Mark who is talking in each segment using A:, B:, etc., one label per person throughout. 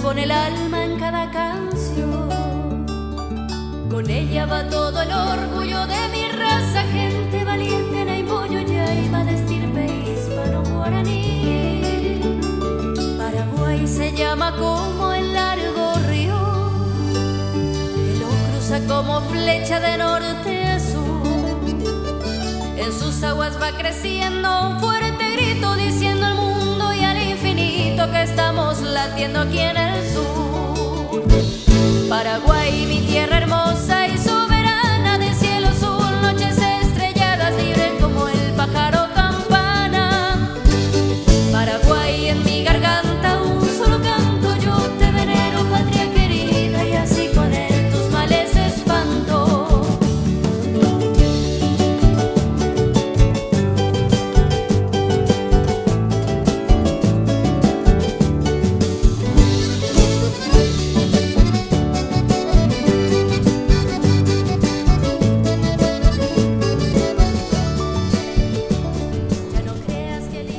A: pone el alma en cada canción. Con ella va todo el orgullo de mi raza, gente valiente, Naiboyo, Yaiba, de estirpe hispano-guaraní. Paraguay se llama como el largo río que lo cruza como flecha de norte a sur. En sus aguas va creciendo un fuerte grito diciendo al mundo y al infinito que estamos latiendo aquí en el sur. Paraguay, mi tierra hermosa y soberana, de cielo azul, noches estrelladas, libre como el pájaro campana. Paraguay, en mi garganta un solo canto, yo te venero, patria querida, y así con él tus males espanto.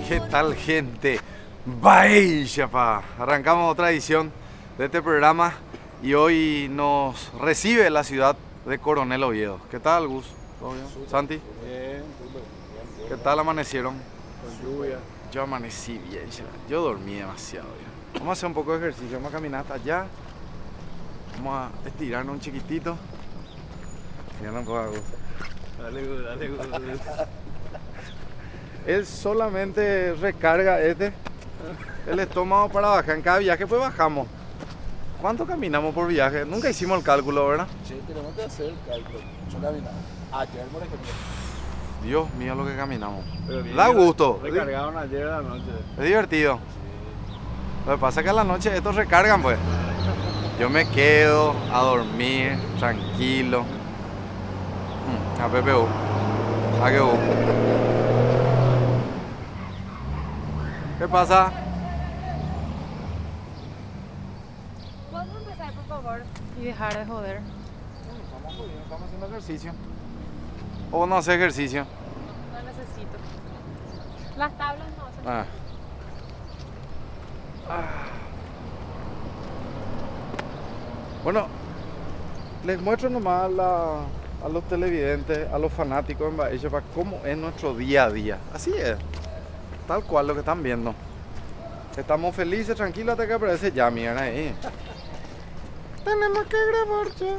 B: ¿Qué tal, gente? Vaya, pa. Arrancamos otra edición de este programa y hoy nos recibe la ciudad de Coronel Oviedo. ¿Qué tal, Gus? ¿Todo bien? ¿Santi?
C: Bien.
B: ¿Qué tal amanecieron?
C: Con lluvia.
B: Yo amanecí bien, yo dormí demasiado bien. Vamos a hacer un poco de ejercicio, vamos a caminar hasta allá. Vamos a estirarnos un chiquitito. Ya no puedo, Gus.
C: Dale, Gus.
B: Él solamente recarga el estómago para bajar. En cada viaje pues bajamos. ¿Cuánto caminamos por viaje? Nunca hicimos el cálculo, ¿verdad?
C: Sí, tenemos que hacer el cálculo. Yo caminaba. Ayer, por ejemplo.
B: Dios mío lo que caminamos.
C: Pero bien,
B: Da gusto.
C: Recargaron ayer a la noche.
B: Es divertido. Lo que pasa es que a la noche estos recargan pues. Yo me quedo a dormir tranquilo. A PPU. A que ¿Qué pasa?
D: ¿Podemos empezar, por favor? Y dejar de joder.
B: Estamos haciendo ejercicio. ¿O no hace ejercicio?
D: No necesito. Las tablas no hacen.
B: Bueno, les muestro nomás a los televidentes, a los fanáticos en Baella, para cómo es nuestro día a día. Así es. Tal cual lo que están viendo. Estamos felices, tranquilos hasta que aparece Yami ahí. Tenemos que grabar ya.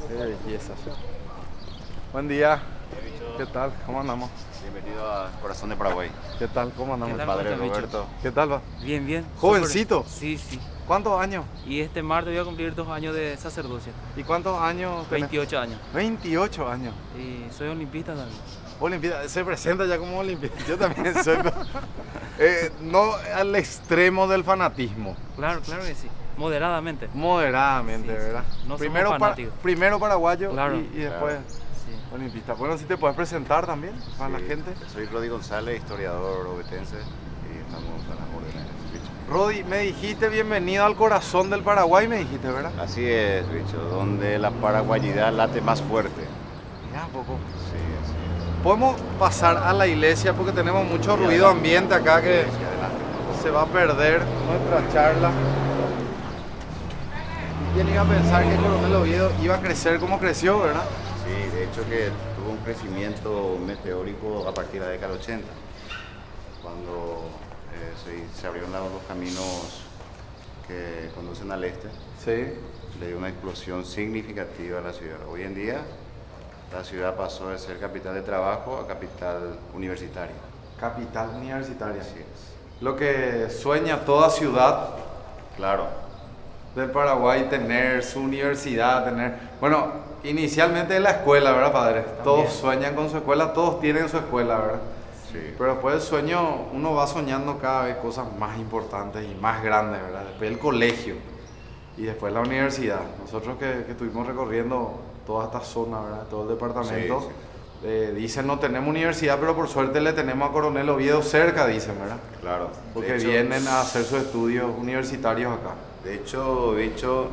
B: Qué belleza. Buen día. ¿Qué tal? ¿Cómo andamos?
E: Bienvenido a Corazón de Paraguay.
B: ¿Qué tal? ¿Cómo andamos?
F: ¿Qué tal?
E: Padre
F: ¿Cómo estás,
E: Roberto.
B: ¿Qué tal va?
F: Bien, bien.
B: ¿Jovencito?
F: Sí, sí.
B: ¿Cuántos años?
F: Y este martes voy a cumplir 2 años de sacerdocio.
B: ¿Y cuántos años tenés?
F: 28 años.
B: 28 años.
F: Y soy olimpista también.
B: Olimpista, se presenta ya como olimpista. Yo también soy. No al extremo del fanatismo.
F: Claro, claro que sí. Moderadamente.
B: Moderadamente,
F: Sí, sí.
B: ¿verdad?
F: No somos fanáticos.
B: Primero paraguayo
F: Claro.
B: y después
F: Sí.
B: olimpista. Bueno, si te puedes presentar también para
E: Sí,
B: la gente.
E: Soy Rodi González, historiador obetense, y estamos a las órdenes. Bicho.
B: Rodi, me dijiste bienvenido al corazón del Paraguay, me dijiste, ¿verdad?
E: Así es, bicho, donde la paraguayidad late más fuerte.
B: Ya, poco.
E: Sí, así es.
B: Podemos pasar a la iglesia porque tenemos mucho
E: Sí,
B: ruido
E: adelante.
B: ambiente acá que
E: Sí, adelante.
B: se va a perder nuestra charla. ¿Quién iba a pensar que Coronel Oviedo iba a crecer como creció, verdad?
E: Sí, de hecho que tuvo un crecimiento meteórico a partir de la década del 80, cuando se abrieron los caminos que conducen al este.
B: Sí.
E: Le dio una explosión significativa a la ciudad. Hoy en día la ciudad pasó de ser capital de trabajo a capital universitaria.
B: Capital universitaria.
E: Así es.
B: Lo que sueña toda ciudad
E: Claro,
B: del Paraguay, tener su universidad, tener... Bueno, inicialmente es la escuela, ¿verdad, padre? Todos sueñan con su escuela, todos tienen su escuela, ¿verdad?
E: sí.
B: Pero después del sueño uno va soñando cada vez cosas más importantes y más grandes, ¿verdad? Después el colegio y después la universidad. Nosotros que estuvimos recorriendo toda esta zona, ¿verdad? Todo el departamento.
E: Sí,
B: Dicen no tenemos universidad, pero por suerte le tenemos a Coronel Oviedo cerca, dicen, ¿verdad?
E: Claro.
B: Porque
E: De hecho,
B: vienen a hacer sus estudios universitarios acá.
E: De hecho, bicho,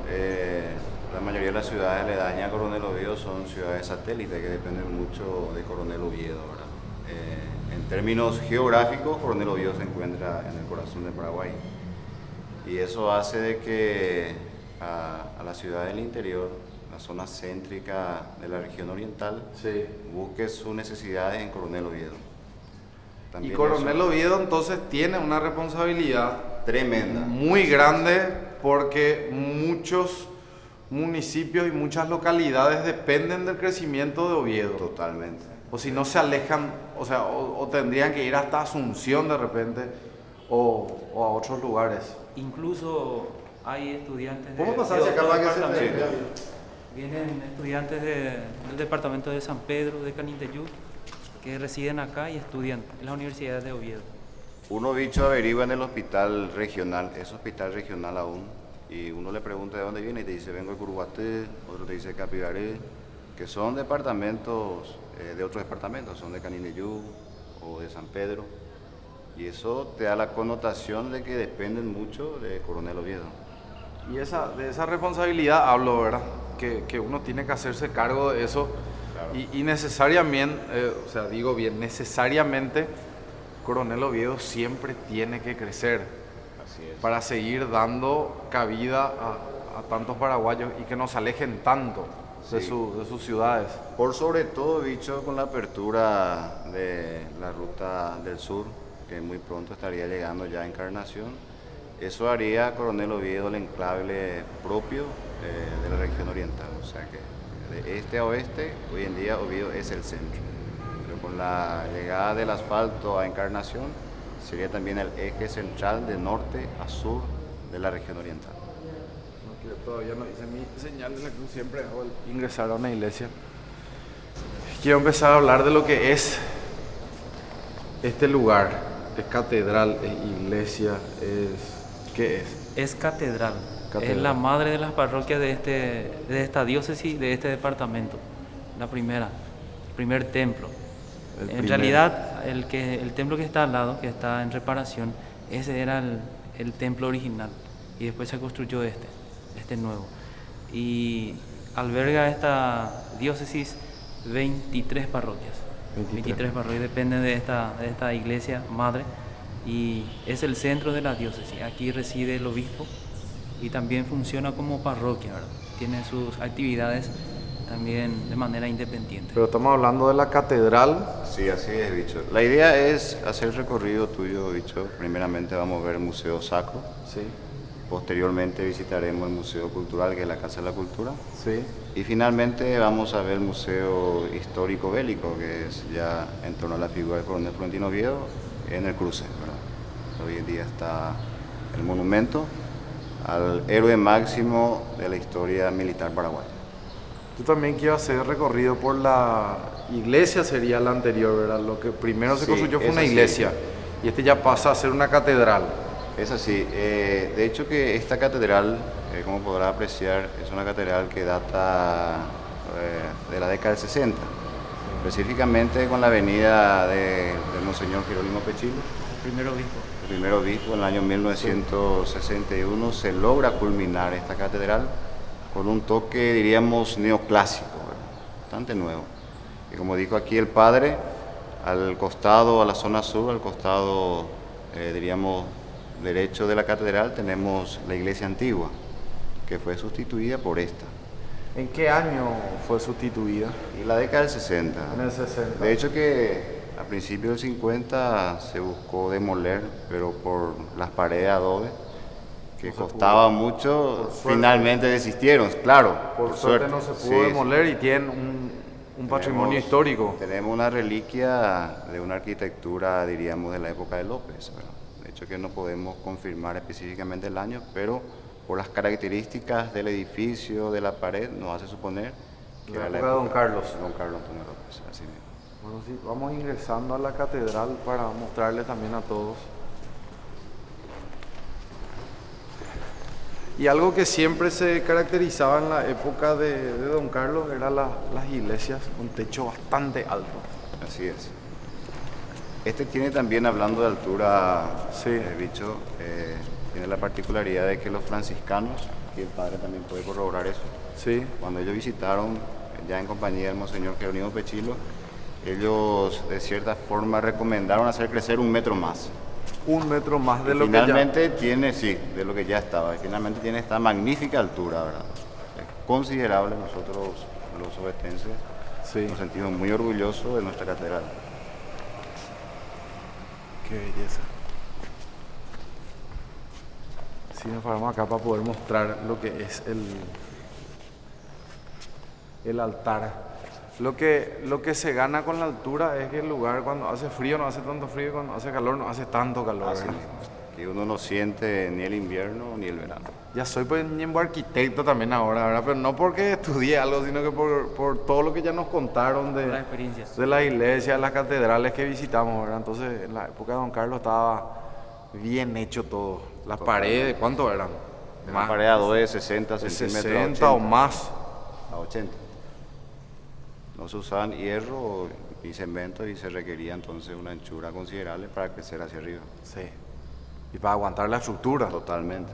E: la mayoría de las ciudades aledañas a Coronel Oviedo son ciudades satélites que dependen mucho de Coronel Oviedo, ¿verdad? En términos geográficos, Coronel Oviedo se encuentra en el corazón de Paraguay. Y eso hace de que a la ciudad del interior, la zona céntrica de la región oriental,
B: Sí.
E: busque sus necesidades en Coronel Oviedo.
B: Y
E: También
B: Coronel
E: eso-
B: Oviedo entonces tiene una responsabilidad
E: Tremenda.
B: muy grande porque muchos municipios y muchas localidades dependen del crecimiento de Oviedo.
E: Totalmente.
B: O si no se alejan, o sea, o tendrían que ir hasta Asunción de repente o a otros lugares.
F: Incluso hay estudiantes
B: ¿Cómo pasar hacia acá
F: otros
B: para que se
F: departamentos.
B: vea?
F: Vienen estudiantes del departamento de San Pedro, de Canindeyú, que residen acá y estudian en la Universidad de Oviedo.
E: Uno bicho averigua en el hospital regional, es hospital regional aún, y uno le pregunta de dónde viene y te dice vengo de Curuguaté, otro te dice Capibaré, que son departamentos de otros departamentos, son de Canindeyú o de San Pedro, y eso te da la connotación de que dependen mucho de Coronel Oviedo.
B: Y de esa responsabilidad hablo, ¿verdad? Que uno tiene que hacerse cargo de eso.
E: Claro.
B: Y necesariamente, o sea, digo bien, necesariamente Coronel Oviedo siempre tiene que crecer
E: Así es.
B: para seguir dando cabida a tantos paraguayos y que nos alejen tanto de,
E: Sí.
B: de sus ciudades.
E: Por sobre todo, bicho, con la apertura de la ruta del sur, que muy pronto estaría llegando ya a Encarnación, eso haría a Coronel Oviedo el enclave propio de la región oriental. O sea que de este a oeste, hoy en día Oviedo es el centro. Pero con la llegada del asfalto a Encarnación, sería también el eje central de norte a sur de la región oriental.
B: No, que todavía no hice mi señal de la cruz, siempre hago el ingresar a una iglesia. Quiero empezar a hablar de lo que es este lugar. Es catedral, es iglesia, ¿qué es?
F: Es catedral.
B: Catedral.
F: Es la madre de las parroquias de esta diócesis, de este departamento. La primera, el primer templo.
B: El
F: En
B: primer.
F: realidad, el templo que está al lado, que está en reparación, ese era el templo original. Y después se construyó este nuevo. Y alberga esta diócesis 23 parroquias. 23 parroquias, dependen de esta iglesia madre. Y es el centro de la diócesis. Aquí reside el obispo y también funciona como parroquia, ¿verdad? Tiene sus actividades también de manera independiente.
B: Pero estamos hablando de la catedral.
E: Sí, así es, bicho. La idea es hacer el recorrido tuyo, bicho. Primeramente vamos a ver el Museo Sacro.
B: Sí,
E: Posteriormente visitaremos el Museo Cultural, que es la Casa de la Cultura.
B: sí.
E: Y finalmente vamos a ver el Museo Histórico Bélico, que es ya en torno a la figura del coronel Florentino Oviedo en el cruce, ¿verdad? Hoy en día está el monumento al héroe máximo de la historia militar paraguaya.
B: Tú también quieres hacer recorrido por la iglesia, sería la anterior, ¿verdad? Lo que primero se
E: Sí,
B: construyó fue
E: es
B: una
E: así.
B: iglesia y este ya pasa a ser una catedral.
E: Es así. De hecho que esta catedral, como podrá apreciar, es una catedral que data de la década del 60, específicamente con la venida de Monseñor Jerónimo Pechilo,
F: Primer obispo.
E: el primer obispo. En el año 1961 se logra culminar esta catedral con un toque, diríamos, neoclásico, ¿verdad? Bastante nuevo. Y como dijo aquí el padre, al costado, a la zona sur, al costado, diríamos, derecho de la catedral, tenemos la iglesia antigua, que fue sustituida por esta.
B: ¿En qué año fue sustituida?
E: Y la década del 60.
B: En el 60.
E: De hecho que a principios del 50 se buscó demoler, pero por las paredes de adobe, que
B: No se
E: costaba
B: pudo.
E: mucho,
B: Por suerte.
E: finalmente desistieron, claro.
B: Por suerte no se pudo
E: Sí,
B: demoler y tienen un patrimonio
E: tenemos-
B: histórico.
E: Tenemos una reliquia de una arquitectura, diríamos, de la época de López, ¿verdad? De hecho que no podemos confirmar específicamente el año, pero por las características del edificio, de la pared, nos hace suponer que
B: La
E: era la
B: época de Don
E: época
B: Carlos.
E: de Don Carlos Antonio López, así mismo.
B: Bueno, sí, vamos ingresando a la catedral para mostrarles también a todos. Y algo que siempre se caracterizaba en la época de Don Carlos eran las iglesias, un techo bastante alto.
E: Así es. Este tiene también, hablando de altura,
B: Sí.
E: bicho, tiene la particularidad de que los franciscanos aquí el padre también puede corroborar eso.
B: Sí.
E: Cuando ellos visitaron, ya en compañía del Monseñor Jerónimo Pechilo, ellos de cierta forma recomendaron hacer crecer 1 metro más.
B: 1 metro más de
E: Y
B: lo que ya...
E: finalmente tiene, sí, de lo que ya estaba. Y finalmente tiene esta magnífica altura, ¿verdad? Es considerable. Nosotros, los ovetenses,
B: Sí.
E: nos sentimos muy orgullosos de nuestra catedral.
B: Qué belleza. Sí, nos paramos acá para poder mostrar lo que es el altar. Lo que se gana con la altura es que el lugar cuando hace frío no hace tanto frío y cuando hace calor no hace tanto calor.
E: Así
B: ¿verdad?
E: mismo. Que uno no siente ni el invierno ni el verano.
B: Ya soy pues miembro arquitecto también ahora, ¿verdad? Pero no porque estudié algo, sino que por todo lo que ya nos contaron
F: Las experiencias.
B: de las iglesias, de las catedrales que visitamos, ¿verdad? Entonces, en la época de Don Carlos estaba bien hecho todo. Las paredes, ¿cuánto eran?
E: Una pared a 2 de 60
B: de
E: centímetros
B: 60 o más.
E: a 80. No se usaban hierro y cemento y se requería entonces una anchura considerable para crecer hacia arriba.
B: Sí. Y para aguantar la estructura.
E: Totalmente.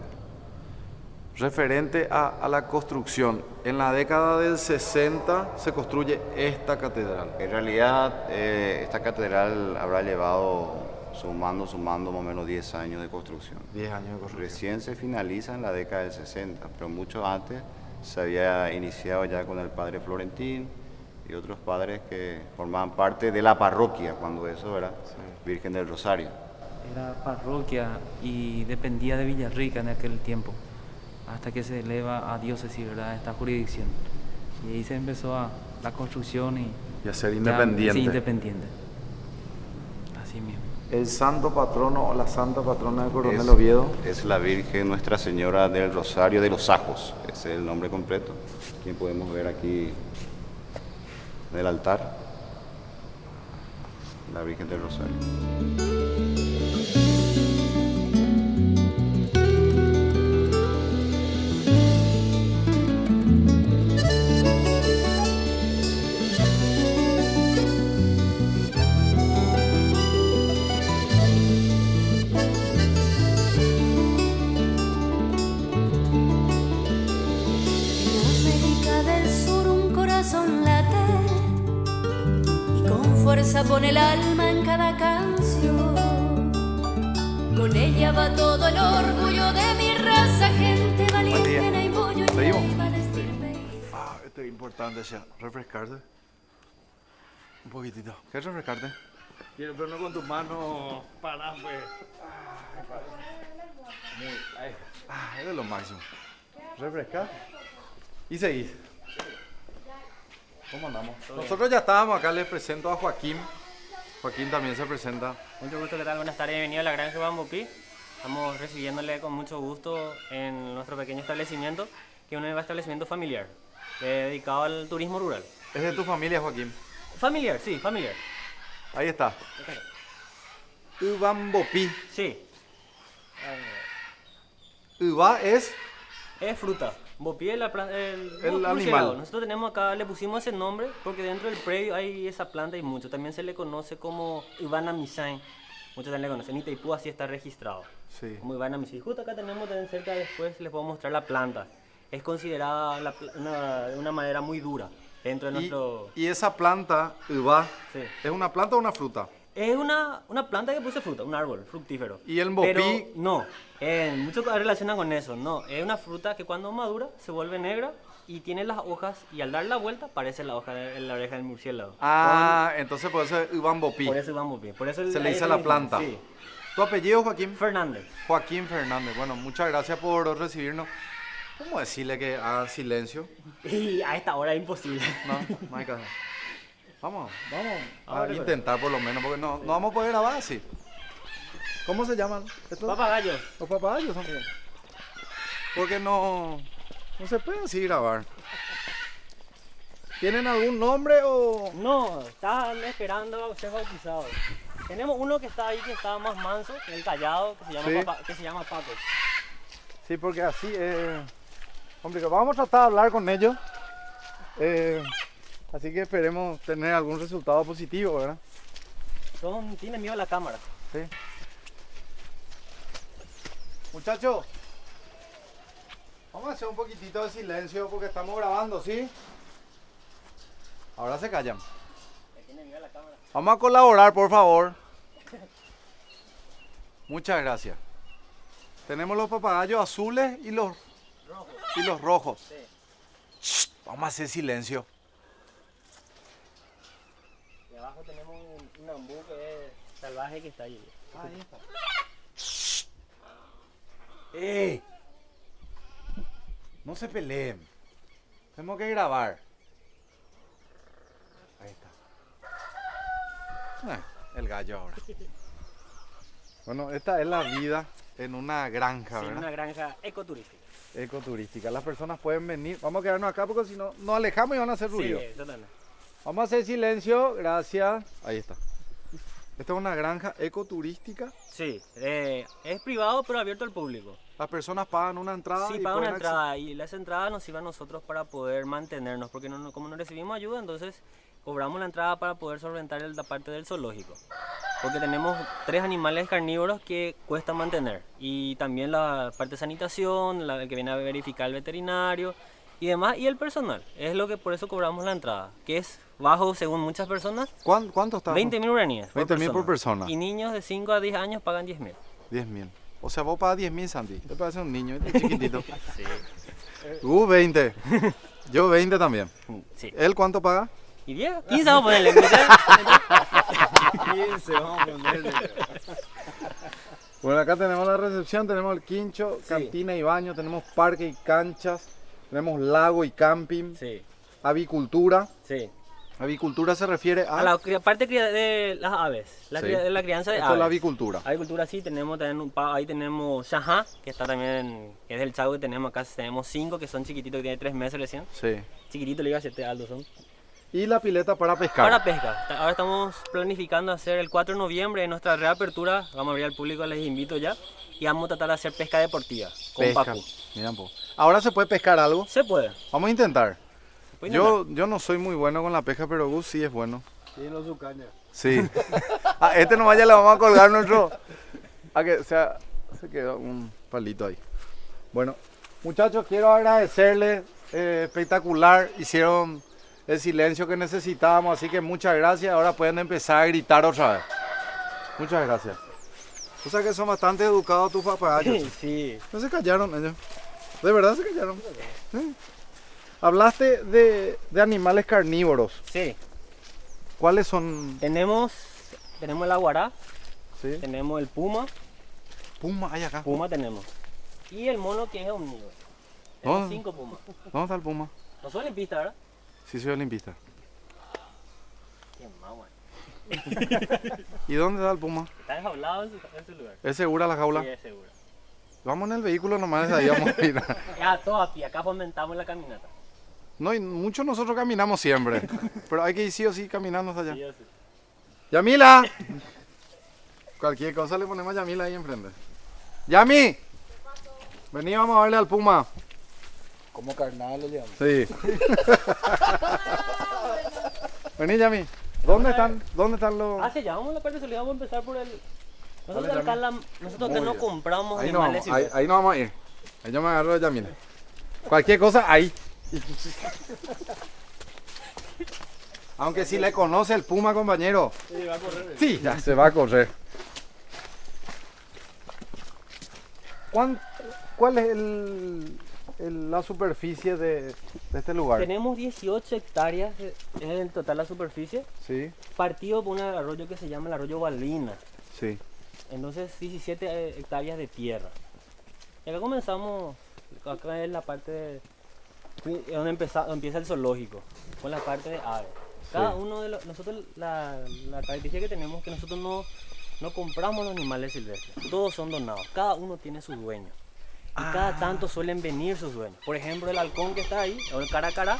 B: Referente a la construcción, en la década del 60 se construye esta catedral.
E: En realidad, esta catedral habrá llevado, sumando más o menos 10 años de construcción.
B: 10 años de construcción.
E: Recién se finaliza en la década del 60, pero mucho antes se había iniciado ya con el padre Florentín y otros padres que formaban parte de la parroquia, cuando eso era Virgen del Rosario.
F: Era parroquia y dependía de Villarrica en aquel tiempo, hasta que se eleva a diócesis, ¿verdad? Esta jurisdicción. Y ahí se empezó la construcción
B: Y a ser
F: ya-
B: independiente.
F: sí, independiente. Así mismo.
B: El santo patrono o la santa patrona de Coronel
E: Es-
B: Oviedo.
E: Es la Virgen Nuestra Señora del Rosario de los Ajos, ese es el nombre completo, quien podemos ver aquí en el altar, la Virgen del Rosario.
A: En América del Sur un corazón late y con fuerza pone el alma en cada canción. Con ella va todo el orgullo de mi raza, gente valiente, no hay bollo y
B: Seguimos.
A: no hay balestirpe.
B: Esto es importante ya, refrescarse. Un poquitito. ¿Quieres refrescarte? Quiero, pero no con tus manos para pues. Es de lo máximo. Refrescar y seguir. ¿Cómo andamos? Nosotros ya estábamos acá, les presento a Joaquín. Joaquín también se presenta.
G: Mucho gusto, ¿qué tal? Buenas tardes, bienvenido a la Granja Bambupí. Estamos recibiéndole con mucho gusto en nuestro pequeño establecimiento, que es un establecimiento familiar, dedicado al turismo rural.
B: Es de tu familia, Joaquín.
G: Familiar, sí, familiar.
B: Ahí está. Ubambopi.
G: Sí,
B: Uba es
G: es fruta. Bopí es
B: El
G: murciélago.
B: animal.
G: Nosotros tenemos acá, le pusimos ese nombre porque dentro del predio hay esa planta y mucho. También se le conoce como Ivana Misain. Muchos también le conocen. En Itaipú así está registrado.
B: Sí.
G: Como Ivana Misain. Justo acá tenemos también cerca, después les puedo mostrar la planta. Es considerada una madera muy dura dentro de nuestro...
B: Y esa planta, Uba,
G: Sí.
B: ¿es una planta o una fruta?
G: Es una planta que produce fruta, un árbol fructífero.
B: ¿Y el mbopí?
G: Pero no, muchos relacionan con eso. No, es una fruta que cuando madura se vuelve negra y tiene las hojas y al dar la vuelta parece la hoja de la oreja del murciélago.
B: Ah, entonces por eso es Ubambopi.
G: Por eso vamos bien. Por eso
B: Se le
G: ahí
B: dice
G: está
B: la
G: mismo.
B: planta.
G: Sí.
B: ¿Tu apellido, Joaquín?
G: Fernández.
B: Joaquín Fernández. Bueno, muchas gracias por recibirnos. ¿Cómo decirle que haga silencio?
G: Y a esta hora es imposible.
B: No, no hay caso. Vamos a
G: Ahora,
B: intentar por lo menos, porque no vamos a poder grabar así. ¿Cómo se llaman estos?
G: Papagayos.
B: Los papagayos son. Porque no se puede así grabar. ¿Tienen algún nombre o...?
G: No, están esperando a ser bautizados. Tenemos uno que está ahí que está más manso, el callado, que se llama,
B: Sí.
G: que se llama Paco.
B: Sí, porque así es complicado. Vamos a tratar de hablar con ellos. Así que esperemos tener algún resultado positivo, ¿verdad?
G: Tienen miedo a la cámara.
B: Sí. Muchachos, Vamos a hacer un poquitito de silencio porque estamos grabando, ¿sí? Ahora se callan. Vamos a colaborar, por favor. Muchas gracias. Tenemos los papagayos azules y los rojos. Shh, vamos a hacer silencio.
G: Y abajo tenemos un ambú que es salvaje que está ahí.
B: Ahí está. No se peleen. Tenemos que grabar. Ahí está. El gallo ahora. Bueno, esta es la vida en una granja,
G: Sí,
B: ¿verdad?
G: una granja ecoturística.
B: Ecoturística. Las personas pueden venir. Vamos a quedarnos acá porque si no nos alejamos y van a hacer ruido.
G: Sí, totalmente.
B: Vamos a hacer silencio. Gracias. Ahí está. Esta es una granja ecoturística.
G: Sí, es privado pero abierto al público.
B: Las personas pagan una entrada.
G: Sí,
B: y
G: pagan una
B: pueden
G: entrada y esa entrada nos sirve a nosotros para poder mantenernos, porque como no recibimos ayuda, entonces cobramos la entrada para poder solventar la parte del zoológico. Porque tenemos 3 animales carnívoros que cuesta mantener. Y también la parte de sanitación, el que viene a verificar el veterinario y demás, y el personal. Es lo que por eso cobramos la entrada, que es bajo según muchas personas,
B: ¿Cuánto está?
G: 20.000 uraníes.
B: 20.000 por persona.
G: Y niños de 5 a 10 años pagan 10.000.
B: 10.000. O sea, vos pagas 10.000, Santi. Te parece un niño, este chiquitito.
G: Sí.
B: 20. Yo 20 también.
G: Sí.
B: ¿Él cuánto paga?
G: ¿Y 10? 15 vamos a ponerle.
C: 15, vamos a ponerle.
B: Bueno, acá tenemos la recepción, tenemos el quincho, cantina y baño, tenemos parque y canchas, tenemos lago y camping,
G: Sí,
B: avicultura.
G: sí.
B: Avicultura se refiere a...
G: A la parte de las aves, la crianza de
B: Esto es
G: aves.
B: la avicultura.
G: Avicultura sí, tenemos también ahí tenemos Shahá, que está también, que es del chago que tenemos acá, tenemos 5 que son chiquititos, que tienen 3 meses recién.
B: Sí.
G: Chiquititos, le digo a 7 altos son.
B: Y la pileta para pescar.
G: Para pesca. Ahora estamos planificando hacer el 4 de noviembre en nuestra reapertura, vamos a abrir al público, les invito ya, y vamos a tratar de hacer pesca deportiva con
B: Pesca.
G: pacu.
B: Mira un poco. Ahora se puede pescar algo.
G: Se puede.
B: Vamos a intentar.
G: Se puede intentar.
B: Yo no soy muy bueno con la pesca, pero Gus sí es bueno.
C: Tiene los sucañas.
B: Sí. A este nomás ya le vamos a colgar nuestro... A que sea... Se quedó un palito ahí. Bueno, muchachos, quiero agradecerles. Espectacular. Hicieron el silencio que necesitábamos, así que muchas gracias. Ahora pueden empezar a gritar otra vez. Muchas gracias. O sea que son bastante educados tus papagayos.
G: Sí.
B: No se callaron ellos. De verdad se callaron. Sí. Hablaste de animales carnívoros.
G: Sí.
B: ¿Cuáles son?
G: Tenemos el aguará,
B: Sí.
G: tenemos el puma,
B: Puma, hay acá.
G: puma tenemos. Y el mono que es omnívoro. Tenemos 5 pumas.
B: ¿Dónde está el puma?
G: No son limpistas, ¿verdad?
B: Sí, soy olimpista.
G: Qué mamá.
B: ¿Y dónde está el puma?
G: Está enjaulado en su lugar.
B: ¿Es segura la jaula?
G: Sí, es seguro.
B: Vamos en el vehículo nomás, desde ahí vamos a ir.
G: Ya, todo a pie, acá fomentamos la caminata.
B: No, y muchos nosotros caminamos siempre. Pero hay que ir sí o sí caminando hasta allá.
G: Sí, yo sí.
B: ¡Yamila! Cualquier cosa le ponemos a Yamila ahí enfrente. ¡Yami! Vení, vamos a verle al puma.
C: Como carnal le llaman.
B: Sí. Vení, Yami. ¿Dónde están los...?
G: Hacia allá, vamos a la parte de vamos a empezar por el... Nosotros
B: Dale,
G: acá, nosotros acá
B: Muy
G: no
B: bien.
G: compramos
B: Ahí no
G: animales
B: vamos, ahí,
G: silvestres.
B: ahí no vamos a ir. Ahí yo me agarro de Yamila. Cualquier cosa, ahí. Aunque si le conoce el puma, compañero.
C: Sí, va a correr.
B: Sí, ya se va a correr. ¿Cuál es la superficie de este lugar?
G: Tenemos 18 hectáreas en total la superficie,
B: Sí,
G: partido por un arroyo que se llama el arroyo Balbina.
B: sí.
G: Entonces 17 hectáreas de tierra. Y acá comenzamos, acá es la parte donde empieza el zoológico, con la parte de aves. Cada
B: Sí.
G: uno de nosotros la característica que tenemos es que nosotros no compramos los animales silvestres, todos son donados, cada uno tiene su dueño. Y cada tanto suelen venir sus dueños. Por ejemplo, el halcón que está ahí, o el caracara,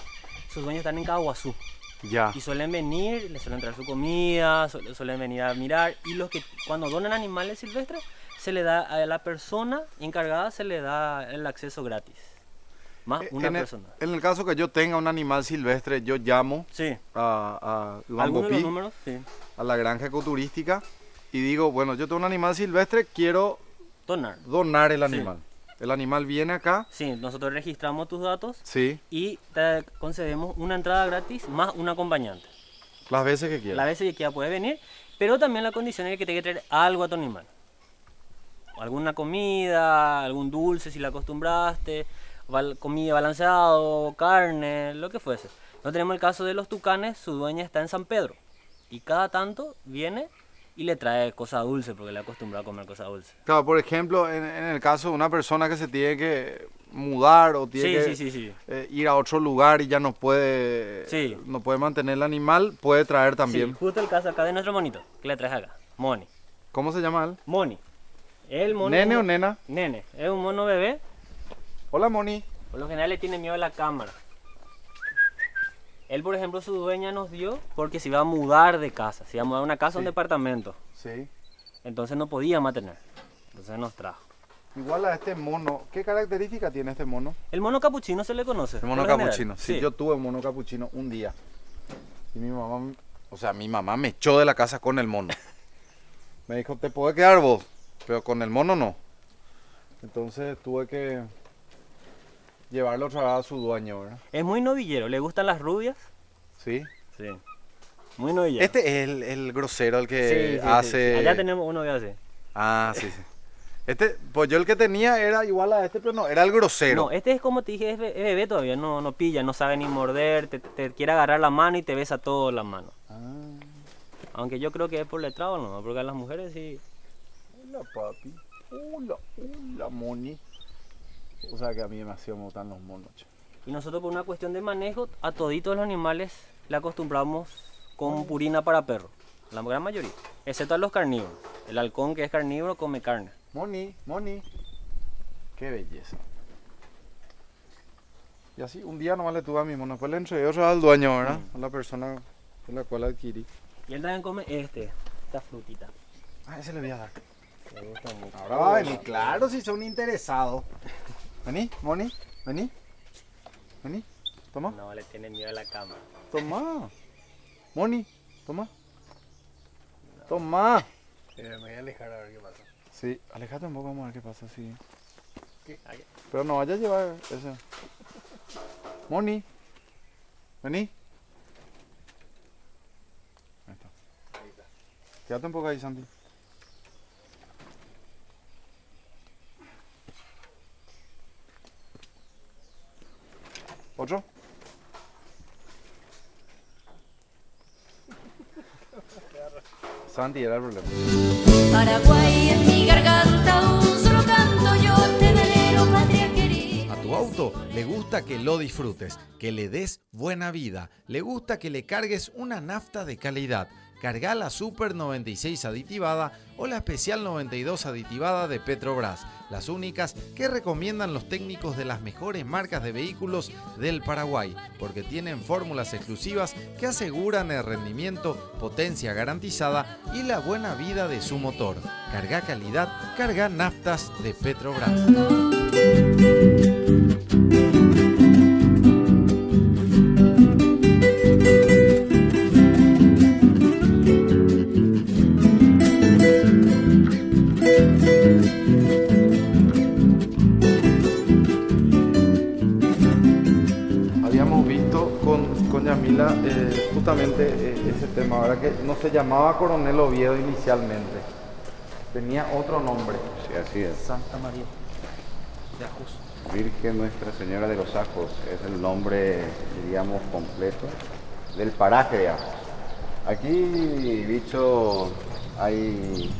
G: sus dueños están en Caguazú.
B: Ya.
G: Y suelen venir, les suelen traer su comida, suelen venir a mirar. Y los que cuando donan animales silvestres, se le da a la persona encargada, se le da el acceso gratis. Más una persona.
B: En el caso que yo tenga un animal silvestre, yo llamo
G: Sí.
B: a
G: ¿Algunos de los
B: Bambopí,
G: números? Sí.
B: a la granja ecoturística, y digo, bueno, yo tengo un animal silvestre, quiero
G: Donar.
B: donar el
G: Sí.
B: animal. El animal viene acá.
G: Sí, nosotros registramos tus datos
B: Sí.
G: y te concedemos una entrada gratis más un acompañante.
B: Las veces que quieras.
G: La vez que quiera puedes venir, pero también la condición es que te hay que traer algo a tu animal. Alguna comida, algún dulce si la acostumbraste, comida balanceado, carne, lo que fuese. No tenemos el caso de los tucanes, su dueña está en San Pedro y cada tanto viene y le trae cosas dulces porque le ha acostumbrado a comer cosas dulces.
B: Claro, por ejemplo, en el caso de una persona que se tiene que mudar o tiene
G: Sí.
B: ir a otro lugar y ya no puede,
G: Sí.
B: no puede mantener el animal, puede traer también.
G: Sí, justo el caso acá de nuestro monito, que le traes acá, Moni.
B: ¿Cómo se llama él?
G: Moni. El mono
B: ¿Nene o nena?
G: Nene, es un mono bebé.
B: Hola, Moni.
G: Por lo general le tiene miedo a la cámara. Él, por ejemplo, su dueña nos dio porque se iba a mudar de casa. Se iba a mudar de una casa a un departamento.
B: Sí.
G: Entonces no podía mantener. Entonces nos trajo.
B: Igual a este mono, ¿qué característica tiene este mono?
G: El mono capuchino se le conoce.
B: El mono
G: por lo general.
B: capuchino. Sí, yo tuve un mono capuchino un día. Y mi mamá me echó de la casa con el mono. Me dijo, te puede quedar vos, pero con el mono no. Entonces tuve que llevarlo otra vez a su dueño, ¿verdad?
G: Es muy novillero. ¿Le gustan las rubias?
B: Sí.
G: Sí. Muy novillero.
B: Este es el grosero, el
G: Sí,
B: que
G: sí,
B: hace...
G: sí. Allá tenemos uno que hace.
B: Ah, sí. Pues yo el que tenía era igual a este, pero no, era el grosero.
G: No, este es como te dije, es bebé todavía. No pilla, no sabe ni morder. Te quiere agarrar la mano y te besa toda la mano. Aunque yo creo que es por letrado, no, porque a las mujeres sí.
B: Hola, papi. Hola, Moni. O sea que a mí demasiado me gustan los monos, che.
G: Y nosotros por una cuestión de manejo, a toditos los animales le acostumbramos con purina para perro. La gran mayoría. Excepto a los carnívoros. El halcón que es carnívoro come carne.
B: Moni. Qué belleza. Y así, un día nomás le tuve a mi mono. Después le entregué otra vez al dueño, ¿verdad? A la persona con la cual adquirí.
G: Y él también come esta frutita.
B: Ah, ese le voy a dar.
G: Me gusta mucho.
B: Ahora va a venir, claro, si son interesados. Vení, Moni, vení. Toma.
G: No, le tiene miedo a la cama.
B: Toma. Moni, toma. Toma.
C: Me voy a alejar a ver qué pasa.
B: Sí, alejate un poco, vamos a ver qué pasa, sí.
C: ¿Qué?
B: Pero no vaya a llevar ese. Moni, vení. Ahí está. Quédate un poco ahí, Santi. ¿Otro? Santi era el problema.
A: Paraguay en mi garganta, un solo canto yo te venero, patria querida.
H: A tu auto le gusta que lo disfrutes, que le des buena vida, le gusta que le cargues una nafta de calidad. Carga la Super 96 aditivada o la Especial 92 aditivada de Petrobras, las únicas que recomiendan los técnicos de las mejores marcas de vehículos del Paraguay, porque tienen fórmulas exclusivas que aseguran el rendimiento, potencia garantizada y la buena vida de su motor. Carga calidad, carga naftas de Petrobras.
B: Habíamos visto con Yamila justamente ese tema, ahora que no se llamaba Coronel Oviedo inicialmente, tenía otro nombre.
E: Sí, así es.
G: Santa María de Ajus.
E: Virgen Nuestra Señora de los Ajos es el nombre, diríamos, completo del paraje de Ajos. Aquí, bicho, hay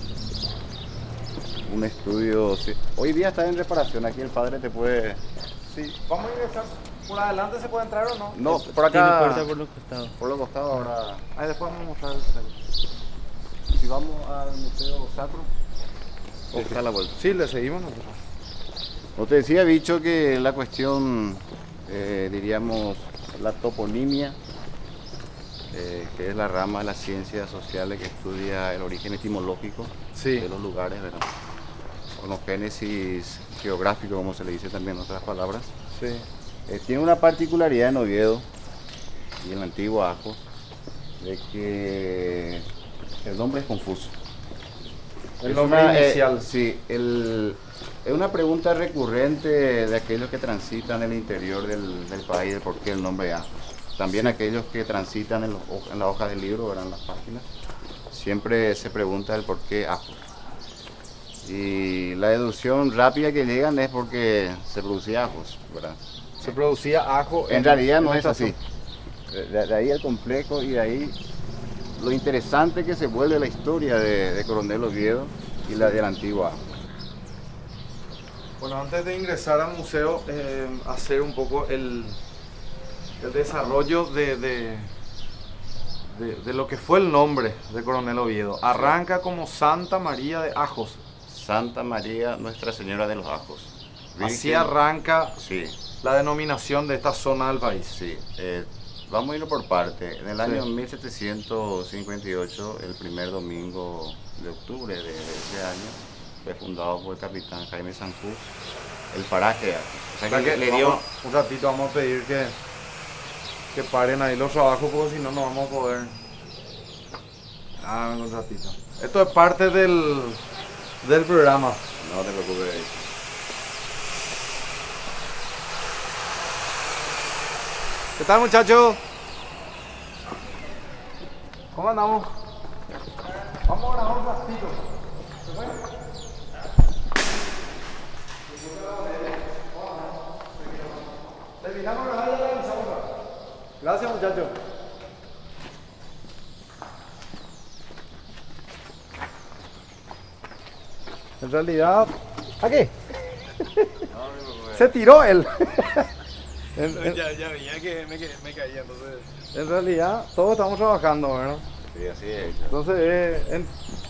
E: un estudio, sí, hoy día está en reparación, aquí el padre te puede...
B: Sí, vamos a ingresar. ¿Por adelante se puede entrar o no?
E: No, por
G: Tiene
E: acá,
G: puerta por los costados.
E: por los costados ahora...
B: Ahí después vamos a mostrar el centro.
E: Si vamos al Museo Sacro, o está a la vuelta.
B: Sí, le seguimos nosotros.
E: Como te decía, bicho, que la cuestión, diríamos, la toponimia, que es la rama de las ciencias sociales que estudia el origen etimológico
B: Sí.
E: de los lugares, ¿verdad? O los génesis geográfico, como se le dice también en otras palabras.
B: Sí.
E: Tiene una particularidad en Oviedo y en el antiguo Ajos, de que el nombre es confuso.
B: El
E: Es
B: nombre inicial.
E: Sí, Es una pregunta recurrente de aquellos que transitan en el interior del país, de por qué el nombre Ajos. También aquellos que transitan en la hoja del libro, verán las páginas, siempre se pregunta el por qué Ajos. Y la deducción rápida que llegan es porque se producía ajos, ¿verdad?
B: Se producía ajo.
E: En realidad no es
B: esta
E: así. De ahí el complejo y de ahí lo interesante que se vuelve la historia de Coronel Oviedo y la del antiguo ajo.
B: Bueno, antes de ingresar al museo, hacer un poco el desarrollo de lo que fue el nombre de Coronel Oviedo. Arranca como Santa María de Ajos.
E: Santa María Nuestra Señora de los Ajos.
B: Así
E: Virgen,
B: arranca
E: sí,
B: la denominación de esta zona del país.
E: sí. Vamos a irlo por parte. En el año
B: Sí.
E: 1758, el primer domingo de octubre de ese año, fue fundado por el capitán Jaime Sanjús el paraje de Ajos. O sea que le dio...
B: Un ratito vamos a pedir que paren ahí los trabajos porque si no, no vamos a poder. Un ratito. Esto es parte del programa.
E: No te preocupes.
B: ¿Qué tal, muchachos? ¿Cómo andamos? Vamos a grabar un ratito. ¿Se fue? Terminamos de grabar y ya le avisamos. Gracias, muchachos. En realidad, ¿a qué? Se tiró él.
C: Ya veía que me caía, entonces...
B: En realidad, todos estamos trabajando, ¿verdad?
E: Sí, así es.
B: Entonces,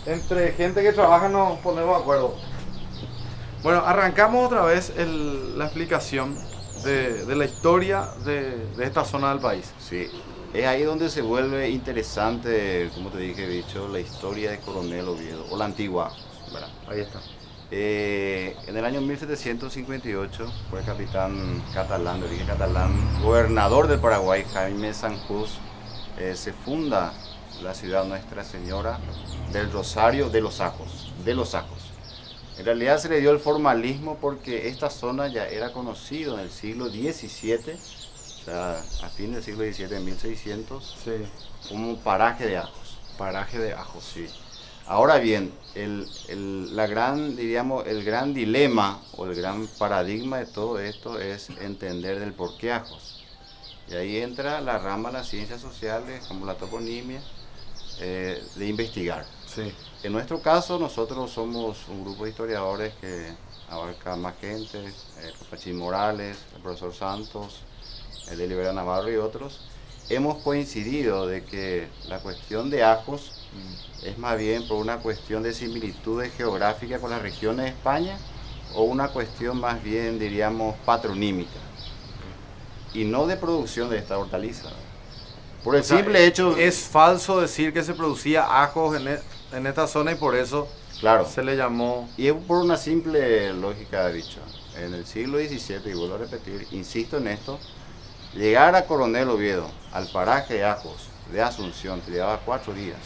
B: entre gente que trabaja nos ponemos de acuerdo. Bueno, arrancamos otra vez la explicación de la historia de esta zona del país.
E: Sí, es ahí donde se vuelve interesante, como te dije, dicho, la historia de Coronel Oviedo, o la antigua Ajos, ¿verdad?
B: Ahí está.
E: En el año 1758 fue el capitán catalán, de origen catalán, gobernador del Paraguay, Jaime Sanjús, se funda la ciudad Nuestra Señora del Rosario de los Ajos, En realidad se le dio el formalismo porque esta zona ya era conocida en el siglo XVII, o sea, a fin del siglo XVII, en 1600,
B: Sí.
E: como un paraje de ajos.
B: Paraje de Ajos.
E: Sí. Ahora bien, el gran dilema o el gran paradigma de todo esto es entender del por qué Ajos. Y ahí entra la rama de las ciencias sociales, como la toponimia, de investigar.
B: Sí.
E: En nuestro caso, nosotros somos un grupo de historiadores que abarca más gente, Pachín Morales, el profesor Santos, el de Libera Navarro y otros. Hemos coincidido de que la cuestión de Ajos es más bien por una cuestión de similitudes geográficas con las regiones de España o una cuestión más bien, diríamos, patronímica y no de producción de esta hortaliza. Por el simple hecho...
B: Es falso decir que se producía ajos en esta zona y por eso
E: Claro.
B: se le llamó...
E: Y es por una simple lógica, dicho. En el siglo XVII, y vuelvo a repetir, insisto en esto, llegar a Coronel Oviedo, al paraje de Ajos de Asunción, te llevaba 4 días.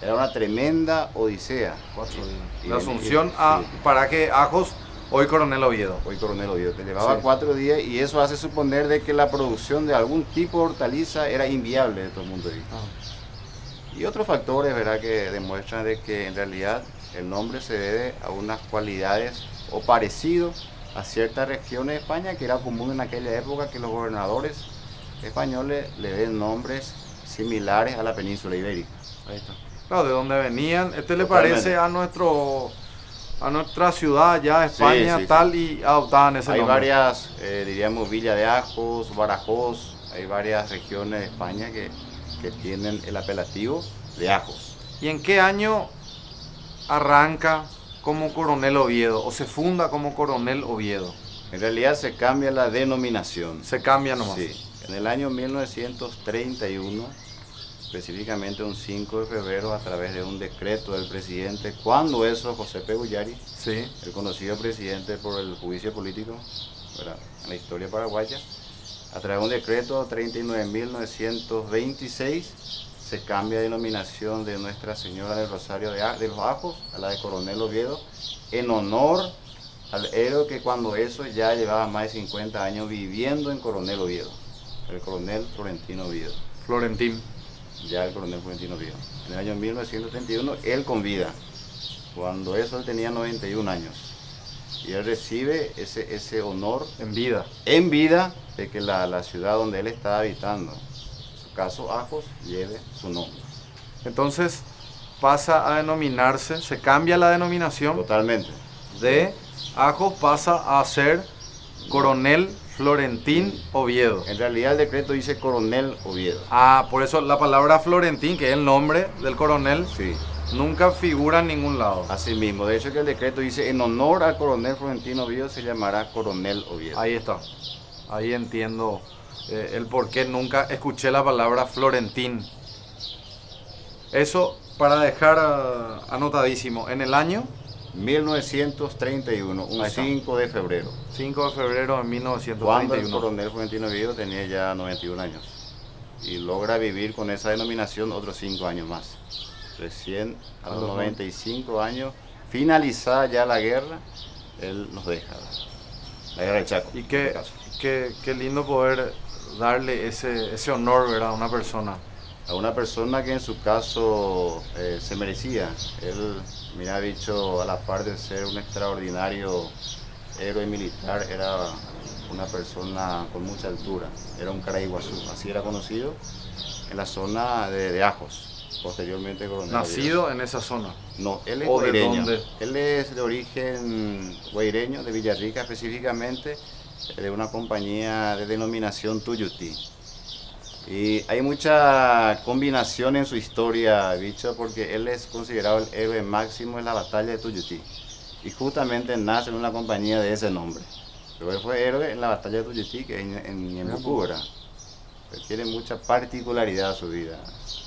E: Era una tremenda odisea.
B: 4 días.
E: Y
B: De
E: en-
B: Asunción
E: sí.
B: a Paraje Ajos, hoy Coronel Oviedo.
E: Hoy Coronel Oviedo, te llevaba
B: Sí.
E: 4 días y eso hace suponer de que la producción de algún tipo de hortaliza era inviable desde todo el punto de vista. Y otros factores, ¿verdad?, que demuestran de que en realidad el nombre se debe a unas cualidades o parecido a ciertas regiones de España que era común en aquella época que los gobernadores españoles le den nombres similares a la península ibérica.
B: Ahí está. Claro, de donde venían. ¿Le
E: Totalmente.
B: parece a nuestra ciudad ya, España,
E: sí,
B: tal,
E: sí.
B: y adoptaban ese
E: Hay
B: nombre?
E: varias, diríamos, Villa de Ajos, Badajoz, hay varias regiones de España que tienen el apelativo de Ajos.
B: ¿Y en qué año arranca como Coronel Oviedo o se funda como Coronel Oviedo?
E: En realidad se cambia la denominación.
B: Se cambia nomás.
E: Sí, en el año 1931, específicamente un 5 de febrero, a través de un decreto del presidente, cuando eso, José Pegullari,
B: Sí.
E: el conocido presidente por el juicio político, ¿verdad?, en la historia paraguaya, a través de un decreto 39.926, se cambia de denominación de Nuestra Señora del Rosario de los Ajos a la de Coronel Oviedo, en honor al héroe que cuando eso ya llevaba más de 50 años viviendo en Coronel Oviedo, el coronel Florentino Oviedo.
B: Florentín.
E: Ya el coronel Florentino Oviedo. En el año 1931, él con vida, cuando eso él tenía 91 años. Y él recibe ese honor
B: En vida.
E: en vida de que la ciudad donde él estaba habitando, en su caso Ajos, lleve su nombre.
B: Entonces pasa a denominarse, se cambia la denominación
E: Totalmente.
B: de Ajos, pasa a ser Coronel Florentín Oviedo.
E: En realidad el decreto dice coronel Oviedo.
B: Ah, por eso la palabra Florentín, que es el nombre del coronel,
E: Sí,
B: nunca figura en ningún lado.
E: así mismo. De hecho que el decreto dice en honor al coronel Florentino Oviedo se llamará coronel Oviedo.
B: Ahí está. Ahí entiendo el por qué nunca escuché la palabra Florentín. Eso para dejar anotadísimo. En el año
E: 1931, un
B: Ahí está.
E: 5 de febrero.
B: 5 de febrero de
E: Cuando el
B: 1931.
E: coronel Florentino Oviedo tenía ya 91 años. Y logra vivir con esa denominación otros 5 años más. Recién a los 95 años, finalizada ya la guerra, él nos deja. La guerra del Chaco.
B: Y
E: en este caso.
B: qué lindo poder darle ese honor, ¿verdad? A una persona.
E: A una persona que en su caso se merecía. Él, mira, ha dicho, a la par de ser un extraordinario héroe militar, era una persona con mucha altura. Era un Caraiguazú, así era conocido en la zona de Ajos. Posteriormente coronel.
B: Nacido en esa zona.
E: No, él es
B: ¿O de
E: guaireño.
B: dónde?
E: Él es de origen guaireño, de Villarrica específicamente, de una compañía de denominación Tuyutí. Y hay mucha combinación en su historia, bicho, porque él es considerado el héroe máximo en la batalla de Tuyutí. Y justamente nace en una compañía de ese nombre. Pero él fue héroe en la batalla de Tuyutí, que es en Ñembucú, ¿verdad? Él tiene mucha particularidad a su vida.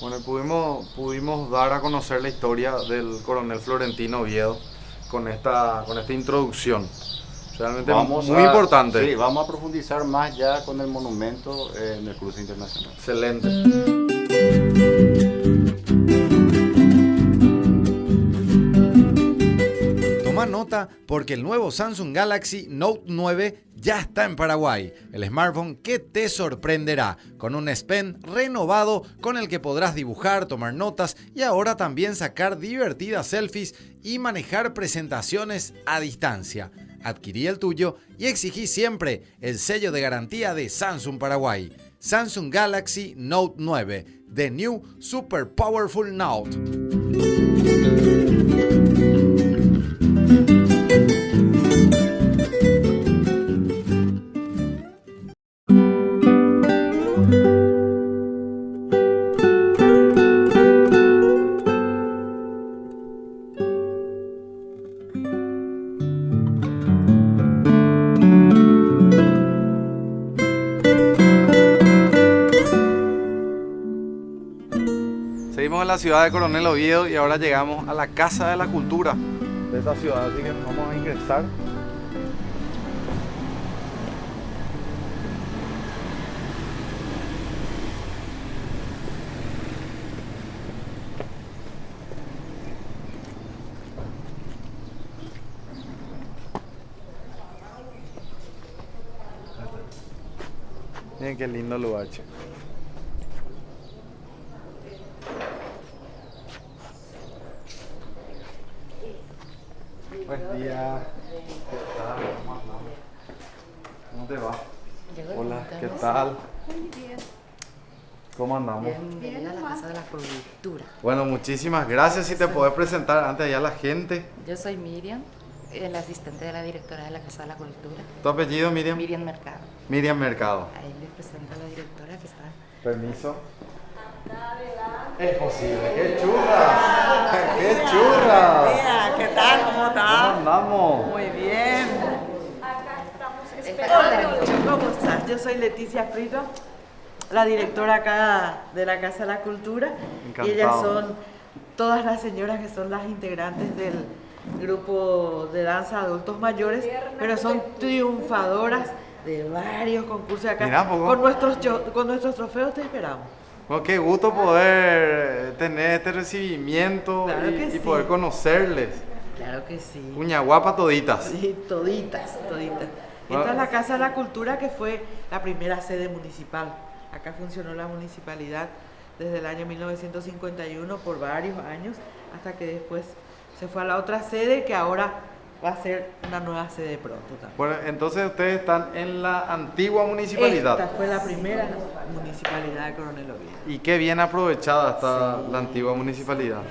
B: Bueno, y pudimos dar a conocer la historia del coronel Florentino Oviedo con esta introducción. Realmente muy importante.
E: Sí, vamos a profundizar más ya con el monumento en el cruce internacional.
B: Excelente.
H: Toma nota porque el nuevo Samsung Galaxy Note 9 ya está en Paraguay. El smartphone que te sorprenderá con un S Pen renovado con el que podrás dibujar, tomar notas y ahora también sacar divertidas selfies y manejar presentaciones a distancia. Adquirí el tuyo y exigí siempre el sello de garantía de Samsung Paraguay. Samsung Galaxy Note 9, The New Super Powerful Note.
B: Seguimos en la ciudad de Coronel Oviedo y ahora llegamos a la Casa de la Cultura de esta ciudad, así que vamos a ingresar. Miren qué lindo lugar, che. Buen día. ¿Qué tal? ¿Cómo andamos? ¿Cómo te va? Hola, ¿qué tal? ¿Cómo andamos?
I: Bienvenida a la Casa de la Cultura.
B: Bueno, muchísimas gracias. Si te podés presentar antes allá a la gente.
I: Yo soy Miriam, la asistente de la directora de la Casa de la Cultura.
B: ¿Tu apellido, Miriam?
I: Miriam Mercado.
B: Miriam Mercado.
I: Ahí les presento a la directora que está.
B: Permiso. Es posible. ¡Qué churra! ¡Qué churra!
J: Mira, ¿qué tal? ¿Cómo
B: ¿Cómo
J: está?
B: andamos?
J: Muy bien.
A: Acá estamos
J: Hola,
A: esperando.
J: ¿cómo estás? Yo soy Leticia Frito, la directora acá de la Casa de la Cultura.
B: Encantado.
J: Y ellas son todas las señoras que son las integrantes del grupo de danza de adultos mayores, pero son triunfadoras de varios concursos de acá.
B: Mirá, poco.
J: Con nuestros trofeos te esperamos.
B: Bueno, qué gusto poder tener este recibimiento
J: Claro que
B: y
J: sí.
B: poder conocerles.
J: Claro que sí.
B: Cuñaguapa toditas.
J: Sí, toditas. Esta es la Casa de la Cultura, que fue la primera sede municipal. Acá funcionó la municipalidad desde el año 1951 por varios años, hasta que después se fue a la otra sede, que ahora va a ser una nueva sede pronto también.
B: Bueno, entonces ustedes están en la antigua municipalidad.
J: Esta fue la primera municipalidad de Coronel Oviedo.
B: Y qué bien aprovechada está la antigua municipalidad.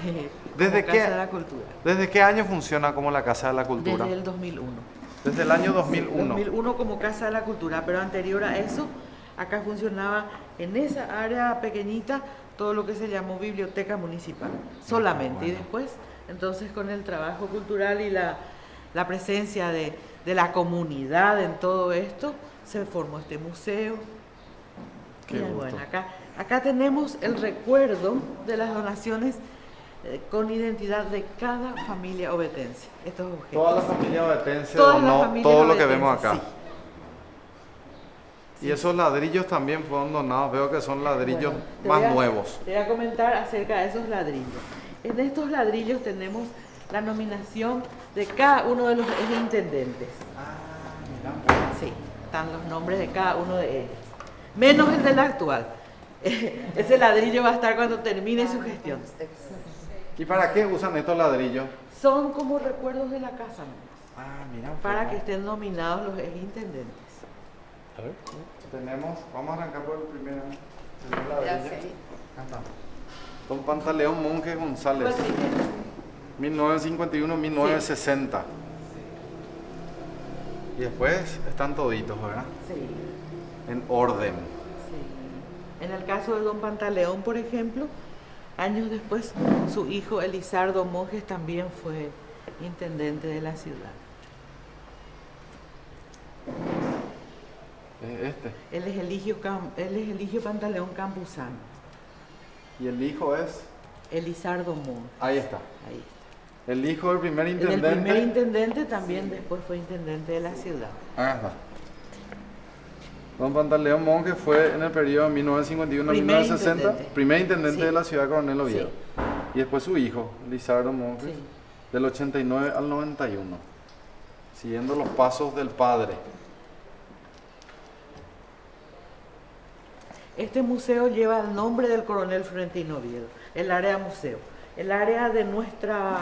B: ¿Desde
J: Casa de la Cultura.
B: ¿Desde qué año funciona como la Casa de la Cultura?
J: Desde el 2001.
B: Desde el año 2001.
J: 2001 como Casa de la Cultura, pero anterior a eso, acá funcionaba en esa área pequeñita todo lo que se llamó biblioteca municipal, solamente. Bueno. Y después, entonces, con el trabajo cultural y la presencia de la comunidad en todo esto, se formó este museo.
B: Qué gusto.
J: Bueno, acá tenemos el recuerdo de las donaciones con identidad de cada familia ovetense. Estos objetos.
B: Toda la familia ovetense donó todo lo que vemos acá. Sí. Y esos ladrillos también fueron donados. Veo que son ladrillos más nuevos.
J: Te voy a comentar acerca de esos ladrillos. En estos ladrillos tenemos la nominación de cada uno de los intendentes. Sí, están los nombres de cada uno de ellos. Menos el del actual. Ese ladrillo va a estar cuando termine su gestión.
B: ¿Y para qué usan estos ladrillos?
J: Son como recuerdos de la casa.
B: Mira.
J: Para que estén nominados los intendentes.
B: A ver. Vamos a arrancar por el primer ladrillo. Don Pantaleón Monje González. 1951-1960. Sí. Y después están toditos, ¿verdad?
J: Sí.
B: En orden.
J: Sí. En el caso de don Pantaleón, por ejemplo, años después, su hijo Elizardo Monjes también fue intendente de la ciudad. Él es Eligio Pantaleón Campuzano.
B: ¿Y el hijo es?
J: Elizardo Monjes.
B: Ahí está. El hijo del primer intendente.
J: El primer intendente también después fue intendente de la ciudad.
B: Ajá. Don Pantaleón Monje fue en el periodo 1951-1960, primer intendente de la ciudad de Coronel Oviedo. Sí. Y después su hijo, Lizardo Monje, del 89 al 91, siguiendo los pasos del padre.
J: Este museo lleva el nombre del coronel Florentino Oviedo, el área museo. El área de nuestra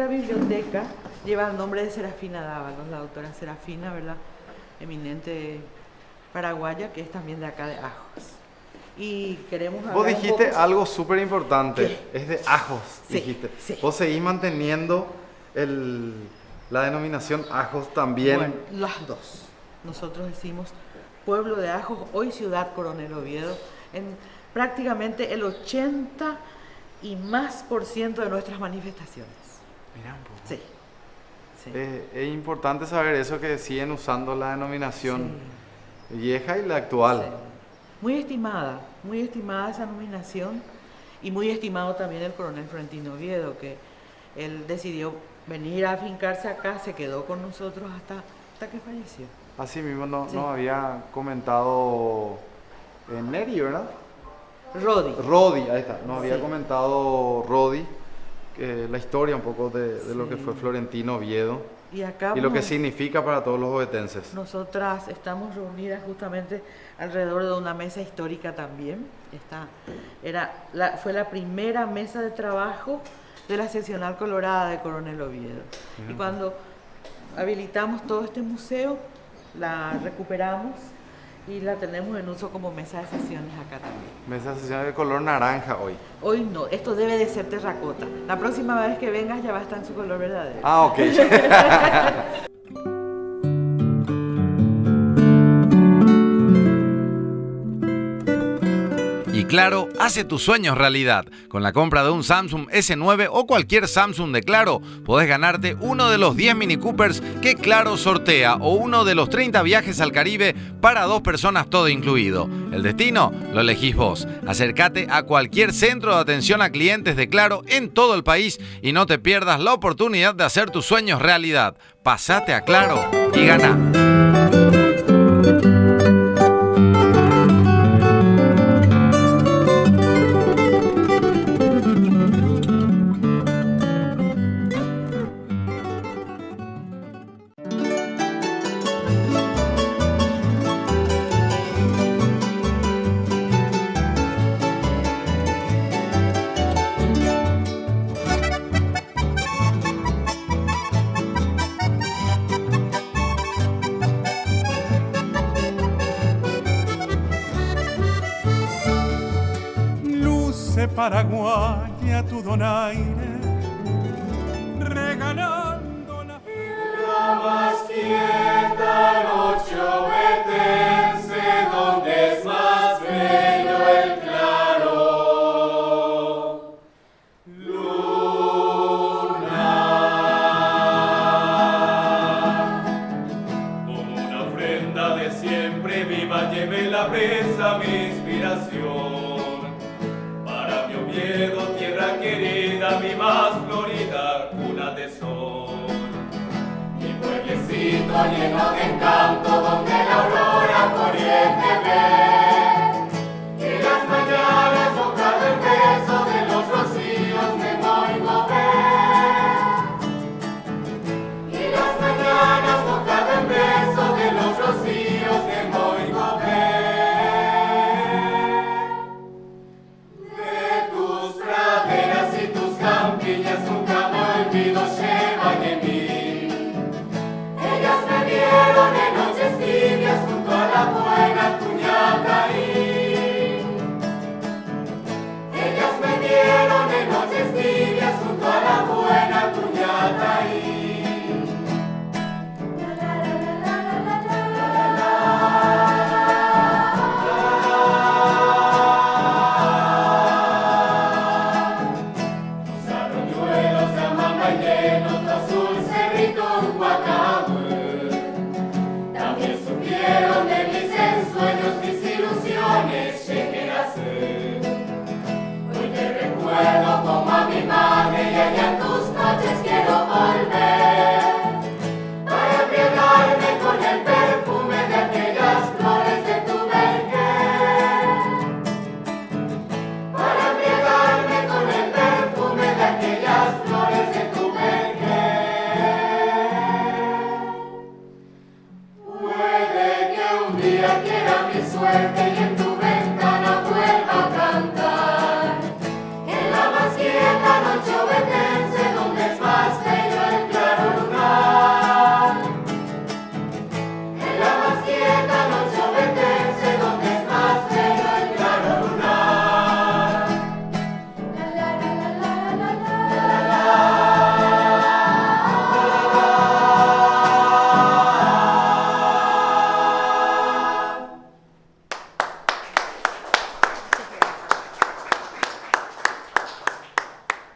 J: biblioteca lleva el nombre de Serafina Dávalos, la doctora Serafina, ¿verdad? Eminente paraguaya, que es también de acá de Ajos. Y queremos hablar.
B: Vos dijiste algo súper importante, es de Ajos,
J: sí,
B: dijiste.
J: Sí.
B: Vos seguís manteniendo la denominación Ajos también.
J: Bueno, las dos. Nosotros decimos Pueblo de Ajos, hoy Ciudad Coronel Oviedo, en prácticamente el 80 y más % de nuestras manifestaciones.
B: Mira un poco.
J: Sí.
B: Es importante saber eso, que siguen usando la denominación vieja y la actual.
J: Sí. Muy estimada esa nominación, y muy estimado también el coronel Florentino Oviedo, que él decidió venir a afincarse acá, se quedó con nosotros hasta que falleció.
B: Así mismo nos había comentado Neri, ¿verdad? Rodi, ahí está. Nos había comentado Rodi la historia un poco de lo que fue Florentino Oviedo
J: y
B: lo que significa para todos los ovetenses.
J: Nosotras estamos reunidas justamente alrededor de una mesa histórica también. Fue la primera mesa de trabajo de la seccional colorada de Coronel Oviedo. Y cuando habilitamos todo este museo, la recuperamos y la tenemos en uso como mesa de sesiones acá también.
B: Mesa de sesiones de color naranja hoy.
J: Hoy no, esto debe de ser terracota. La próxima vez que vengas ya va a estar en su color verdadero.
B: Ah, ok.
H: Y Claro hace tus sueños realidad. Con la compra de un Samsung S9 o cualquier Samsung de Claro, podés ganarte uno de los 10 Mini Coopers que Claro sortea o uno de los 30 viajes al Caribe para 2 personas, todo incluido. El destino lo elegís vos. Acércate a cualquier centro de atención a clientes de Claro en todo el país y no te pierdas la oportunidad de hacer tus sueños realidad. Pasate a Claro y gana.
K: Paraguay y a tu donaire, regalando la
L: más quieta noche obetense, donde es más bello el claro. Luna, como una ofrenda de siempre viva, lleve la brisa mi inspiración. Para mi Oviedo, tierra querida, mi más florida cuna de sol. Pueblecito lleno de encanto, donde la aurora poniente ve, y las mañanas mojado en beso de los rocíos de Moigobé, y las mañanas mojado en beso de los rocíos de Moigobé. De tus praderas y tus campiñas nunca me olvido, llevan en mí. Ellas me vieron en noches tibias junto a la buena cuñada ahí. Ellas me vieron en noches tibias junto a la buena cuñada ahí. La la la la la la la la. Tus arroyuelos de amamba llenos, tu azul cerrito, un guacamue. Supieron de mis ensueños, mis ilusiones llegué a ser. Hoy te recuerdo como a mi madre y allá en tus noches quiero volver, para embriagarme con el perfume de aquellas flores de tu vergel, para embriagarme con el perfume de aquellas flores de tu vergel. Quiera mi suerte y en tu ventana vuelva a cantar, en la más quieta noche obetense, donde es más bello el claro lunar, en la más quieta noche obetense, donde es más bello el claro lunar. La la la la la la la la la.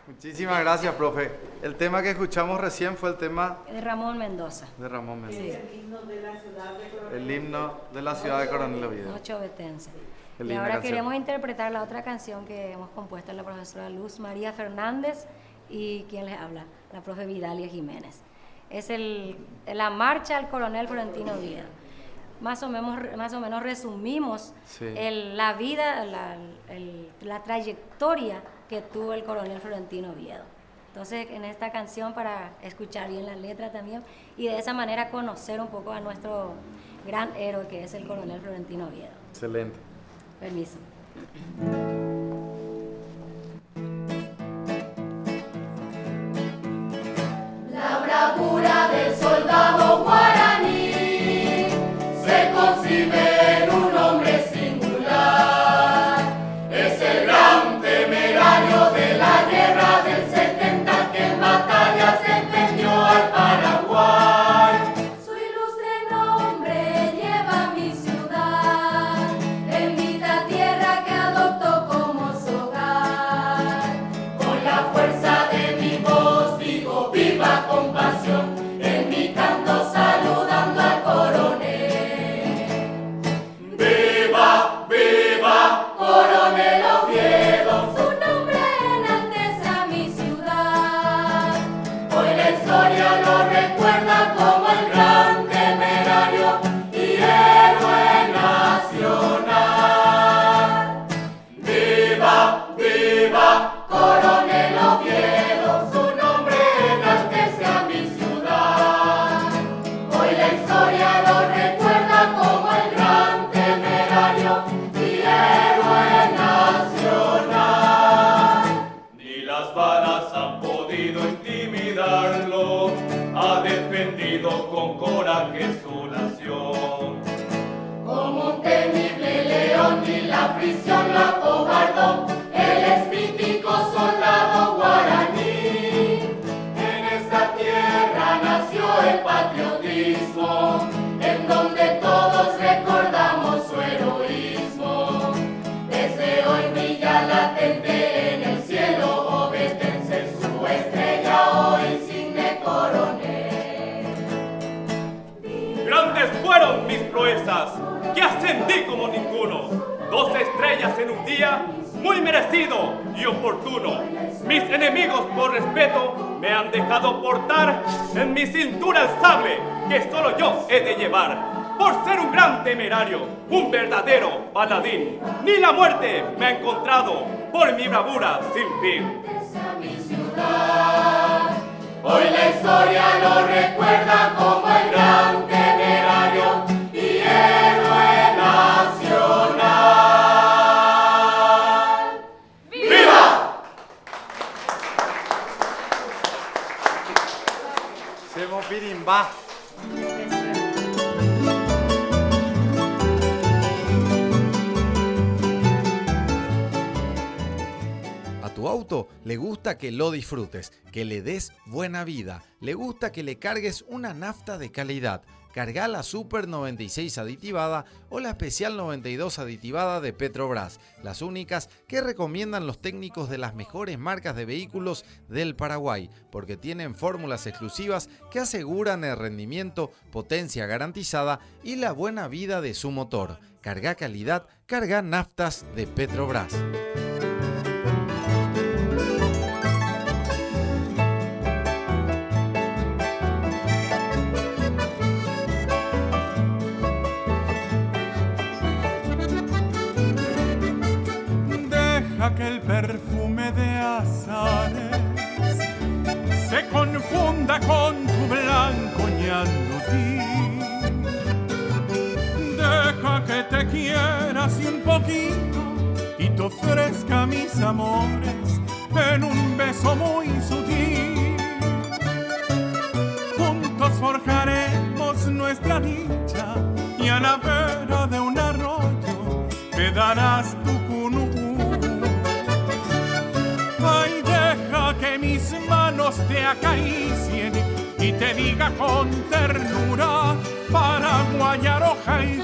B: Muchísimas gracias, profe. El tema que escuchamos recién fue el tema
A: De Ramón Mendoza.
B: de Ramón Mendoza.
A: Sí.
J: El himno de la ciudad de Coronel.
B: El himno de la ciudad de Coronel Oviedo.
A: Noche obetense.
B: Qué
A: Y
B: linda
A: ahora
B: canción.
A: queremos interpretar la otra canción que hemos compuesto la profesora Luz María Fernández y quien les habla, la profe Vidalia Jiménez. Es la marcha al Coronel Florentino Oviedo. Más o menos resumimos
B: Sí.
A: la vida, la trayectoria que tuvo el Coronel Florentino Oviedo. Entonces, en esta canción, para escuchar bien la letra también, y de esa manera conocer un poco a nuestro gran héroe que es el Coronel Florentino Oviedo.
B: Excelente.
A: Permiso.
L: La bravura del soldado guaraní se concibe en un hombre singular. Es el gran temerario de la guerra del 70 que en batallas defendió al Paraguay. Su ilustre nombre lleva mi ciudad, bendita tierra que adoptó como su hogar. Con la fuerza de mi voz digo viva con pasión, en mi canto saludando al coronel. ¡Viva, viva, Coronel Oviedo! Su nombre enaltece a mi ciudad. Hoy la historia lo recuerda como el gran temerario y héroe nacional. ¡Viva, viva, Coronel Oviedo! Su nombre enaltece a mi ciudad. Hoy la historia lo recuerda como el gran temerario y héroe nacional. Ni las balas han podido intimidarlo, ha defendido con coraje su nación. Como un temible león, ni la prisión lo acobardó, él es víctima
M: proezas, que ascendí como ninguno. 2 estrellas en un día, muy merecido y oportuno. Mis enemigos, por respeto, me han dejado portar en mi cintura el sable que solo yo he de llevar. Por ser un gran temerario, un verdadero paladín, ni la muerte me ha encontrado por mi bravura sin fin.
L: Hoy la historia lo recuerda como el gran temerario y héroe nacional. ¡Viva!
B: Semo Pirimba.
H: A tu auto le gusta que lo disfrutes, que le des buena vida, le gusta que le cargues una nafta de calidad. Carga la Super 96 aditivada o la Especial 92 aditivada de Petrobras, las únicas que recomiendan los técnicos de las mejores marcas de vehículos del Paraguay, porque tienen fórmulas exclusivas que aseguran el rendimiento, potencia garantizada y la buena vida de su motor. Carga calidad, carga naftas de Petrobras.
K: Que el perfume de azares se confunda con tu blanco ñandutí. Deja que te quiera así un poquito y te ofrezca mis amores en un beso muy sutil. Juntos forjaremos nuestra dicha y a la vera de un arroyo te darás tu cunú. Ay, deja que mis manos te acaricien y te diga con ternura, paraguaya, roja y